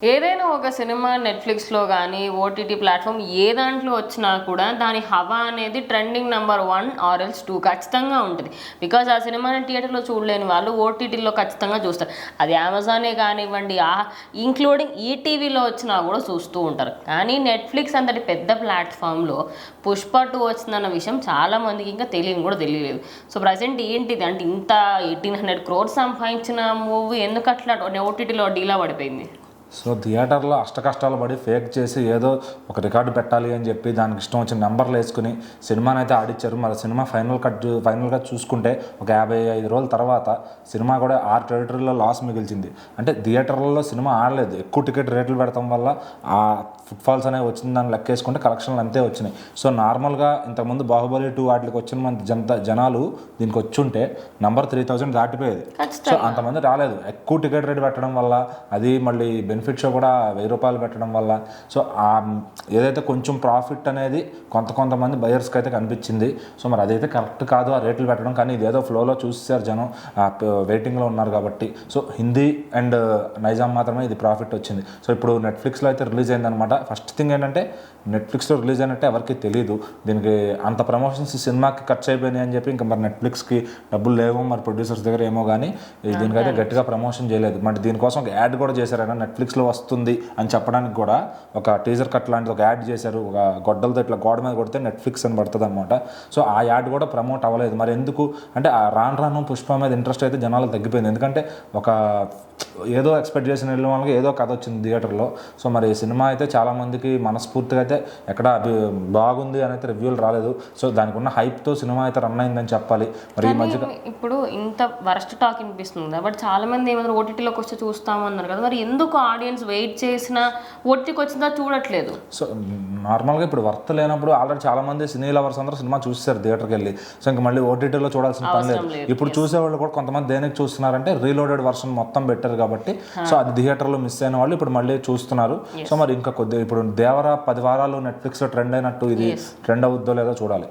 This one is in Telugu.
ఏదైనా ఒక సినిమా నెట్‌ఫ్లిక్స్‌లో గానీ, ఓటీటీ ప్లాట్‌ఫామ్ ఏ దాంట్లో వచ్చినా కూడా దాని హవా అనేది ట్రెండింగ్ నంబర్ 1 ఆర్ ఎల్స్ 2 ఖచ్చితంగా ఉంటది. బికాజ్ ఆ సినిమాని థియేటర్‌లో చూడలేని వాళ్ళు ఓటీటీలో ఖచ్చితంగా చూస్తారు. అది అమెజానే కానివ్వండి, ఇంక్లూడింగ్ ఈటీవీలో వచ్చినా కూడా చూస్తూ ఉంటారు. కానీ నెట్‌ఫ్లిక్స్ అంతటి పెద్ద ప్లాట్‌ఫామ్‌లో 'పుష్ప 2' వచ్చిందన్న విషయం చాలా మందికి ఇంకా తెలియని కూడా తెలియలేదు. సో ప్రెజెంట్ ఏంటిది అంటే ఇంత 1800 క్రోర్స్ సంపాదించిన మూవీ ఎందుకు అట్లా ఓటీటీలో డీలా పడిపోయింది? సో థియేటర్లో అష్టకష్టాలు పడి ఫేక్ చేసి ఏదో ఒక రికార్డు పెట్టాలి అని చెప్పి దానికి ఇష్టం వచ్చిన నెంబర్లు వేసుకుని సినిమాని అయితే ఆడిచ్చారు. మరి సినిమా ఫైనల్గా చూసుకుంటే ఒక 55 రోజుల తర్వాత సినిమా కూడా 6 టెరిటరీలో లాస్ మిగిల్చింది. అంటే థియేటర్లలో సినిమా ఆడలేదు, ఎక్కువ టికెట్ రేట్లు పెడతాం వల్ల ఆ ఫుట్ఫాల్స్ అనేవి వచ్చిన దాన్ని లెక్కేసుకుంటే కలెక్షన్లు అంతే వచ్చినాయి. సో నార్మల్గా ఇంతకుముందు బాహుబలి 2 వాటికి వచ్చిన మంది జనాలు దీనికి వచ్చి ఉంటే నంబర్ 3000 దాటిపోయేది. సో అంతమంది రాలేదు. ఎక్కువ టికెట్ రేట్ పెట్టడం వల్ల, అది మళ్ళీ బెనిఫిట్ షో కూడా 1000 రూపాయలు పెట్టడం వల్ల, సో ఏదైతే కొంచెం ప్రాఫిట్ అనేది కొంతమంది బయర్స్కి అయితే కనిపించింది. సో మరి అదైతే కరెక్ట్ కాదు ఆ రేట్లు పెట్టడం. కానీ ఇదేదో ఫ్లోలో చూసేసారు జనం, వెయిటింగ్లో ఉన్నారు కాబట్టి. సో హిందీ అండ్ నైజాం మాత్రమే ఇది ప్రాఫిట్ వచ్చింది. సో ఇప్పుడు నెట్ఫ్లిక్స్లో అయితే రిలీజ్ అయిందనమాట. ఫస్ట్ థింగ్ ఏంటంటే నెట్ఫ్లిక్స్లో రిలీజ్ అయినట్టే ఎవరికి తెలియదు. దీనికి అంత ప్రమోషన్స్ సినిమాకి ఖర్చు అయిపోయినాయి అని చెప్పి ఇంకా మరి నెట్ఫ్లిక్స్కి డబ్బులు లేవు మరి ప్రొడ్యూసర్స్ దగ్గర ఏమో, కానీ దీనికైతే గట్టిగా ప్రమోషన్ చేయలేదు. మరి దీనికోసం ఒక యాడ్ కూడా చేశారైనా నెట్ఫ్లిక్స్లో వస్తుంది అని చెప్పడానికి కూడా ఒక టీజర్ కట్ లాంటిది ఒక యాడ్ చేశారు. ఒక గొడ్డలతో ఇట్లా గోడ మీద కొడితే నెట్ఫ్లిక్స్ అని పడుతుంది అనమాట. సో ఆ యాడ్ కూడా ప్రమోట్ అవ్వలేదు. మరి ఎందుకు అంటే ఆ రాను పుష్ప మీద ఇంట్రెస్ట్ అయితే జనాలకు తగ్గిపోయింది. ఎందుకంటే ఒక ఏదో ఎక్స్పెక్ట్ చేసిన వెళ్ళిన వాళ్ళకి ఏదో కథ వచ్చింది థియేటర్లో. సో మరి ఈ సినిమా అయితే చాలామందికి మనస్ఫూర్తిగా అయితే ఎక్కడ బాగుంది అని అయితే రివ్యూలు రాలేదు. సో దానికి ఉన్న హైప్తో సినిమా అయితే రన్ అయిందని చెప్పాలి. మరి ఈ మధ్య ఇప్పుడు ఇంత వరస్ట్ టాక్ వినిపిస్తుంది బట్ చాలా మంది ఏమన్నా ఓటీటీలోకి వచ్చి చూస్తామన్నారు కదా, మరి ఎందుకు ఆడియన్స్ వెయిట్ చేసినా ఓటీటీకి వచ్చిందా చూడట్లేదు? సో నార్మల్గా ఇప్పుడు వర్త్ లేనప్పుడు ఆల్రెడీ చాలా మంది సినీ లవర్స్ అందరూ సినిమా చూస్తారు థియేటర్కి వెళ్ళి. సో ఇంకా మళ్ళీ ఓటీటీలో చూడాల్సిన పని లేదు. ఇప్పుడు చూసేవాళ్ళు కూడా కొంతమంది దేనికి చూస్తున్నారంటే రీలోడెడ్ వర్షన్ మొత్తం పెట్టారు కాబట్టి. సో అది థియేటర్లో మిస్ అయిన వాళ్ళు ఇప్పుడు మళ్ళీ చూస్తున్నారు. సో మరి ఇంకా కొద్దిగా ఇప్పుడు దేవరా 10 వారాలు నెట్ఫ్లిక్స్లో ట్రెండ్ అయినట్టు ఇది ట్రెండ్ అవుద్దో లేదో చూడాలి.